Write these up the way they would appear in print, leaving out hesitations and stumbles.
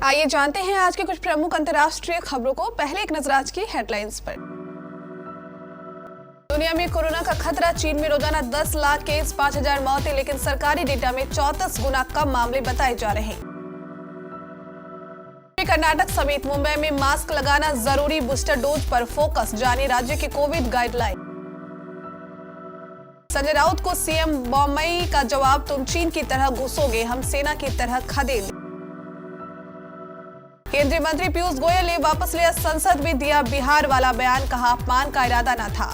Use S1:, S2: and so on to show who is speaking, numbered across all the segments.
S1: आइए जानते हैं आज के कुछ प्रमुख अंतर्राष्ट्रीय खबरों को। पहले एक नजर आज की हेडलाइंस पर। दुनिया में कोरोना का खतरा, चीन में रोजाना 10 लाख केस, 5,000 मौतें, लेकिन सरकारी डेटा में 34 गुना कम मामले बताए जा रहे हैं। कर्नाटक समेत मुंबई में मास्क लगाना जरूरी, बूस्टर डोज पर फोकस, जानिए राज्य की कोविड गाइडलाइन। संजय राउत को सीएम बोम्मई का जवाब, तुम चीन की तरह घुसोगे, हम सेना की तरह खदेड़। केंद्रीय मंत्री पीयूष गोयल ने वापस लिया संसद में दिया बिहार वाला बयान, कहा अपमान का इरादा न था।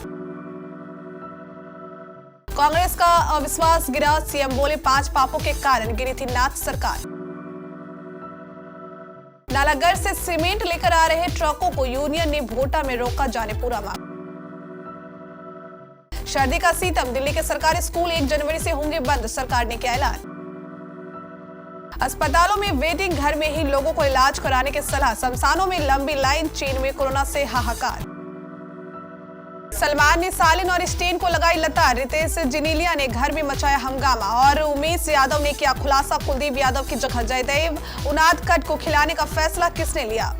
S1: कांग्रेस का अविश्वास गिरा, सीएम बोले 5 पापों के कारण गिरी थी नाथ सरकार। नालागढ़ से सीमेंट लेकर आ रहे ट्रकों को यूनियन ने भोटा में रोका, जाने पूरा मामला। सर्दी का सीतम, दिल्ली के सरकारी स्कूल 1 जनवरी से होंगे बंद, सरकार ने किया ऐलान। अस्पतालों में वेटिंग, घर में ही लोगों को इलाज कराने की सलाह, शमशानों में लंबी लाइन, चीन में कोरोना से हाहाकार। सलमान ने सालिन और स्टेन को लगाई लतार, रितेश जिनीलिया ने घर में मचाया हंगामा और उमेश यादव ने किया खुलासा, कुलदीप यादव की जगह जयदेव उनादकट को खिलाने का फैसला किसने लिया।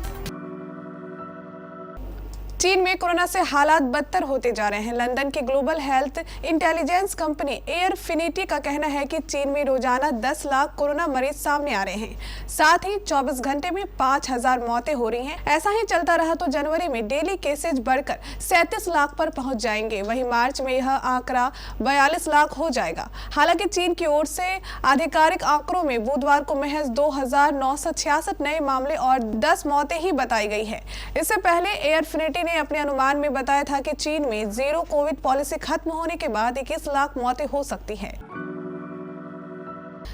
S1: चीन में कोरोना से हालात बदतर होते जा रहे हैं। लंदन की global health intelligence company Airfinity का कहना है कि चीन में रोजाना 10 लाख कोरोना मरीज सामने आ रहे हैं, साथ ही 24 घंटे में 5,000 मौतें हो रही हैं। ऐसा ही चलता रहा तो जनवरी में डेली केसेज बढ़कर 37 लाख पर पहुंच जाएंगे, वहीं मार्च में यह आंकड़ा 42 लाख हो जाएगा। हालांकि चीन की ओर से आधिकारिक आंकड़ों में बुधवार को महज 2,966 नए मामले और 10 मौतें ही बताई गई है। इससे पहले एयरफिनिटी ने अपने अनुमान में बताया था कि चीन में जीरो कोविड पॉलिसी खत्म होने के बाद 21 लाख मौतें हो सकती हैं।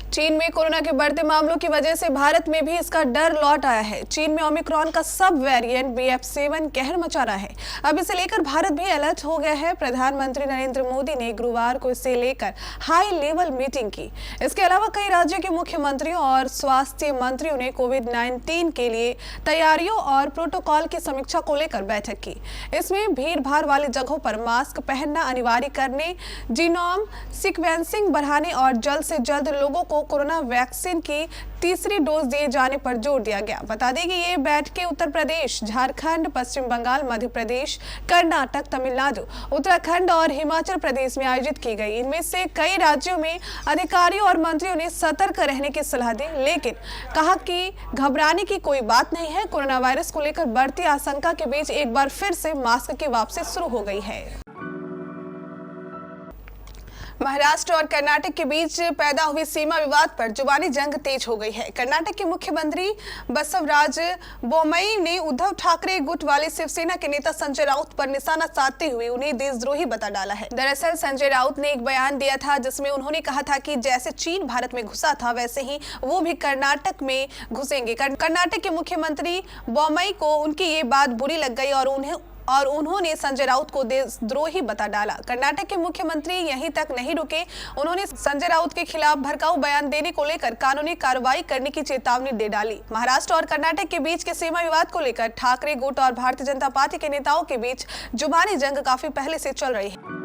S1: चीन में कोरोना के बढ़ते मामलों की वजह से भारत में भी इसका डर लौट आया है। चीन में ओमिक्रॉन का सब वेरिएंट BF7 कहर मचा रहा है। अब इसे लेकर भारत भी अलर्ट हो गया है। प्रधानमंत्री नरेंद्र मोदी ने गुरुवार को इसे लेकर हाई लेवल मीटिंग की। इसके अलावा कई राज्यों के मुख्यमंत्रियों और स्वास्थ्य मंत्रियों ने कोविड-19 के लिए तैयारियों और प्रोटोकॉल की समीक्षा को लेकर बैठक की। इसमें भीड़ भाड़ वाली जगहों पर मास्क पहनना अनिवार्य करने, जीनोम सीक्वेंसिंग बढ़ाने और जल्द से जल्द लोगों को कोरोना वैक्सीन की तीसरी डोज दिए जाने पर जोर दिया गया। बता दें कि ये बैठकें उत्तर प्रदेश, झारखंड, पश्चिम बंगाल, मध्य प्रदेश, कर्नाटक, तमिलनाडु, उत्तराखंड और हिमाचल प्रदेश में आयोजित की गई। इनमें से कई राज्यों में अधिकारियों और मंत्रियों ने सतर्क रहने की सलाह दी, लेकिन कहा कि घबराने की कोई बात नहीं है। कोरोना वायरस को लेकर बढ़ती आशंका के बीच एक बार फिर से मास्क की वापसी शुरू हो गई है। महाराष्ट्र और कर्नाटक के बीच पैदा हुई सीमा विवाद पर जुबानी जंग तेज हो गई है। कर्नाटक के मुख्यमंत्री बसवराज बोम्मई ने उद्धव ठाकरे गुट वाले शिवसेना के नेता संजय राउत पर निशाना साधते हुए उन्हें देशद्रोही बता डाला है। दरअसल संजय राउत ने एक बयान दिया था जिसमें उन्होंने कहा था कि जैसे चीन भारत में घुसा था वैसे ही वो भी कर्नाटक में घुसेंगे। कर्नाटक के मुख्यमंत्री बोम्मई को उनकी ये बात बुरी लग गई और उन्होंने संजय राउत को देशद्रोही बता डाला। कर्नाटक के मुख्यमंत्री यहीं तक नहीं रुके, उन्होंने संजय राउत के खिलाफ भड़काऊ बयान देने को लेकर कानूनी कार्रवाई करने की चेतावनी दे डाली। महाराष्ट्र और कर्नाटक के बीच के सीमा विवाद को लेकर ठाकरे गुट और भारतीय जनता पार्टी के नेताओं के बीच जुबानी जंग काफी पहले से चल रही है।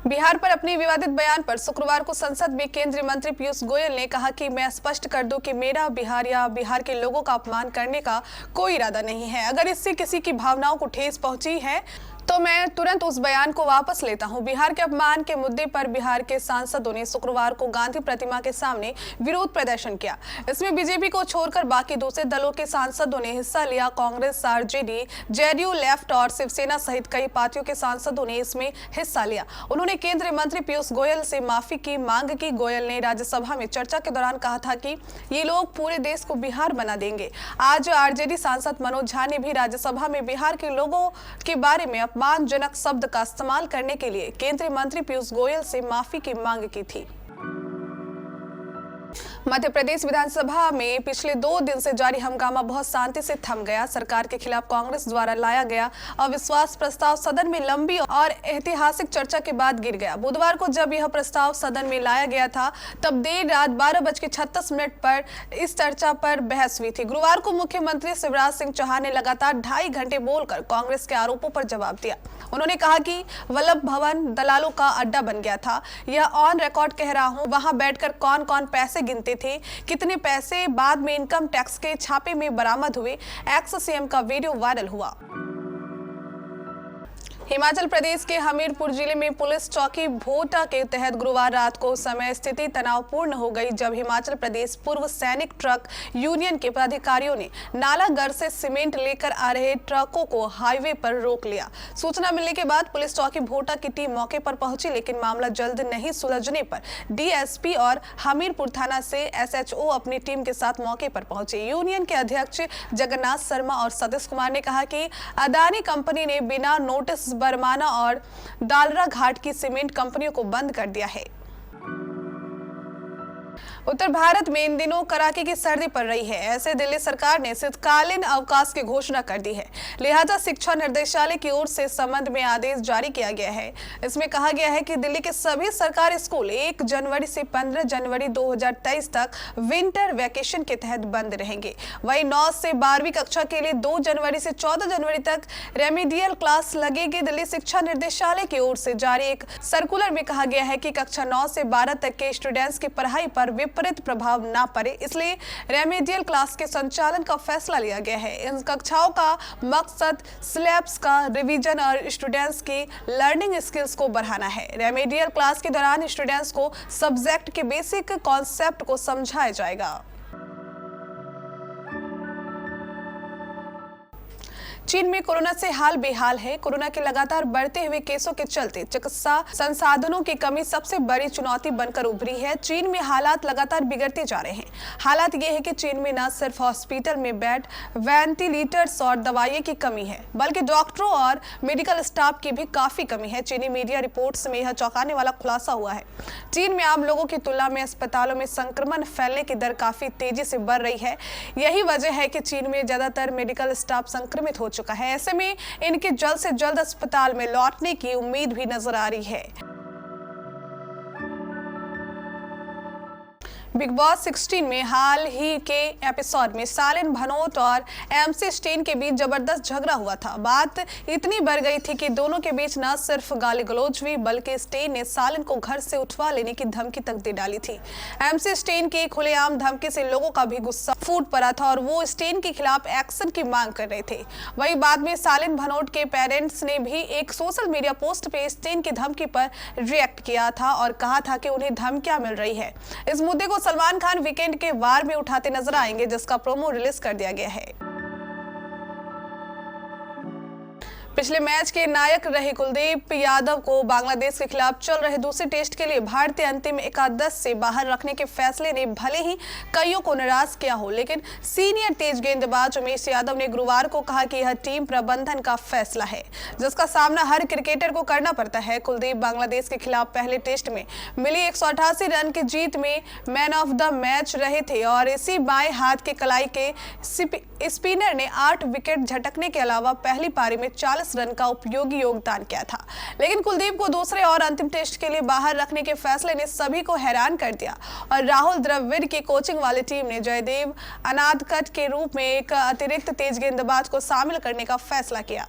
S1: बिहार पर अपने विवादित बयान पर शुक्रवार को संसद में केंद्रीय मंत्री पीयूष गोयल ने कहा कि मैं स्पष्ट कर दूं कि मेरा बिहार या बिहार के लोगों का अपमान करने का कोई इरादा नहीं है। अगर इससे किसी की भावनाओं को ठेस पहुंची है तो मैं तुरंत उस बयान को वापस लेता हूं। बिहार के अपमान के मुद्दे पर बिहार के सांसदों ने शुक्रवार को गांधी प्रतिमा के सामने विरोध प्रदर्शन किया। इसमें बीजेपी को छोड़कर बाकी दूसरे दलों के सांसदों ने हिस्सा लिया। कांग्रेस, आरजेडी, जेडीयू, लेफ्ट और शिवसेना सहित कई पार्टियों के सांसदों ने इसमें हिस्सा लिया। उन्होंने केंद्रीय मंत्री पीयूष गोयल से माफी की मांग की। गोयल ने राज्यसभा में चर्चा के दौरान कहा था कि ये लोग पूरे देश को बिहार बना देंगे। आज आरजेडी सांसद मनोज झा ने भी राज्यसभा में बिहार के लोगों के बारे में अपमानजनक शब्द का इस्तेमाल करने के लिए केंद्रीय मंत्री पीयूष गोयल से माफी की मांग की थी। मध्य प्रदेश विधानसभा में पिछले 2 दिन से जारी हंगामा बहुत शांति से थम गया। सरकार के खिलाफ कांग्रेस द्वारा लाया गया अविश्वास प्रस्ताव सदन में लंबी और ऐतिहासिक चर्चा के बाद गिर गया। बुधवार को जब यह प्रस्ताव सदन में लाया गया था तब देर रात 12:36 पर इस चर्चा पर बहस हुई थी। गुरुवार को मुख्यमंत्री शिवराज सिंह चौहान ने लगातार 2.5 घंटे बोलकर कांग्रेस के आरोपों पर जवाब दिया। उन्होंने कहा कि वल्लभ भवन दलालों का अड्डा बन गया था। यह ऑन रिकॉर्ड कह रहा हूं, वहां बैठकर कौन कौन पैसे गिनते थे, कितने पैसे बाद में इनकम टैक्स के छापे में बरामद हुए। एक्स सीएम का वीडियो वायरल हुआ। हिमाचल प्रदेश के हमीरपुर जिले में पुलिस चौकी भोटा के तहत गुरुवार रात को समय स्थिति तनावपूर्ण हो गई, जब हिमाचल प्रदेश पूर्व सैनिक ट्रक यूनियन के पदाधिकारियों ने नालागढ़ से सीमेंट लेकर आ रहे ट्रकों को हाईवे पर रोक लिया। सूचना मिलने के बाद पुलिस चौकी भोटा की टीम मौके पर पहुंची, लेकिन मामला जल्द नहीं सुलझने पर डीएसपी और हमीरपुर थाना से एसएचओ अपनी टीम के साथ मौके पर पहुंचे। यूनियन के अध्यक्ष जगन्नाथ शर्मा और सतीश कुमार ने कहा कि अदानी कंपनी ने बिना नोटिस बरमाना और दालरा घाट की सीमेंट कंपनियों को बंद कर दिया है। उत्तर भारत में इन दिनों कड़ाके की सर्दी पड़ रही है। ऐसे दिल्ली सरकार ने शीतकालीन अवकाश की घोषणा कर दी है, लिहाजा शिक्षा निर्देशालय की ओर से इस संबंध में आदेश जारी किया गया है। इसमें कहा गया है कि दिल्ली के सभी सरकारी स्कूल 1 जनवरी से 15 जनवरी 2023 तक विंटर वैकेशन के तहत बंद रहेंगे। वहीं 9 से 12वीं कक्षा के लिए 2 जनवरी से 14 जनवरी तक रेमेडियल क्लास लगेगी। दिल्ली शिक्षा निर्देशालय की ओर से जारी एक सर्कुलर में कहा गया है कि कक्षा 9 से 12 तक के स्टूडेंट्स की पढ़ाई पर विपरीत प्रभाव ना पड़े, इसलिए रेमेडियल क्लास के संचालन का फैसला लिया गया है। इन कक्षाओं का मकसद सिलेबस का रिवीजन और स्टूडेंट्स की लर्निंग स्किल्स को बढ़ाना है। रेमेडियल क्लास के दौरान स्टूडेंट्स को सब्जेक्ट के बेसिक कॉन्सेप्ट को समझाया जाएगा। चीन में कोरोना से हाल बेहाल है। कोरोना के लगातार बढ़ते हुए केसों के चलते चिकित्सा संसाधनों की कमी सबसे बड़ी चुनौती बनकर उभरी है। चीन में हालात लगातार बिगड़ते जा रहे हैं। हालात ये है कि चीन में न सिर्फ हॉस्पिटल में बेड, वेंटिलेटर्स और दवाइयों की कमी है, बल्कि डॉक्टरों और मेडिकल स्टाफ की भी काफी कमी है। चीनी मीडिया रिपोर्ट्स में यह चौंकाने वाला खुलासा हुआ है। चीन में आम लोगों की तुलना में अस्पतालों में संक्रमण फैलने की दर काफी तेजी से बढ़ रही है। यही वजह है कि चीन में ज्यादातर मेडिकल स्टाफ संक्रमित हो चुका है। ऐसे में इनके जल्द से जल्द अस्पताल में लौटने की उम्मीद भी नजर आ रही है। बिग बॉस 16 में हाल ही के एपिसोड में सालिन भनोट और एमसी स्टेन के बीच जबरदस्त झगड़ा हुआ था। बात इतनी बढ़ गई थी कि दोनों के बीच न सिर्फ गाली गलौज हुई, बल्कि स्टेन ने सालिन को घर से उठवा लेने की धमकी तक दे डाली थी। एमसी स्टेन की खुलेआम धमकी से लोगों का भी गुस्सा फूट पड़ा था और वो स्टेन के खिलाफ एक्शन की मांग कर रहे थे। वहीं बाद में सालिन भनोट के पेरेंट्स ने भी एक सोशल मीडिया पोस्ट पे स्टेन की धमकी पर रिएक्ट किया था और कहा था कि उन्हें धमकियां मिल रही है। इस मुद्दे को सलमान खान वीकेंड के वार में उठाते नजर आएंगे, जिसका प्रोमो रिलीज कर दिया गया है। पिछले मैच के नायक रहे कुलदीप यादव को बांग्लादेश के खिलाफ चल रहे दूसरे टेस्ट के लिए भारतीय अंतिम एकादश से बाहर रखने के फैसले ने भले ही कईयों को निराश किया हो, लेकिन सीनियर तेज गेंदबाज उमेश यादव ने गुरुवार को कहा कि यह टीम प्रबंधन का फैसला है, जिसका सामना हर क्रिकेटर को करना पड़ता है। कुलदीप बांग्लादेश के खिलाफ पहले टेस्ट में मिली 188 रन की जीत में मैन ऑफ द मैच रहे थे और इसी बाएं हाथ के कलाई के स्पिनर ने 8 विकेट झटकने के अलावा पहली पारी में 40 रन का उपयोगी योगदान किया था। लेकिन कुलदीप को दूसरे और अंतिम टेस्ट के लिए बाहर रखने के फैसले ने सभी को हैरान कर दिया और राहुल द्रविड़ की कोचिंग वाली टीम ने जयदेव अनादकट के रूप में एक अतिरिक्त तेज गेंदबाज को शामिल करने का फैसला किया।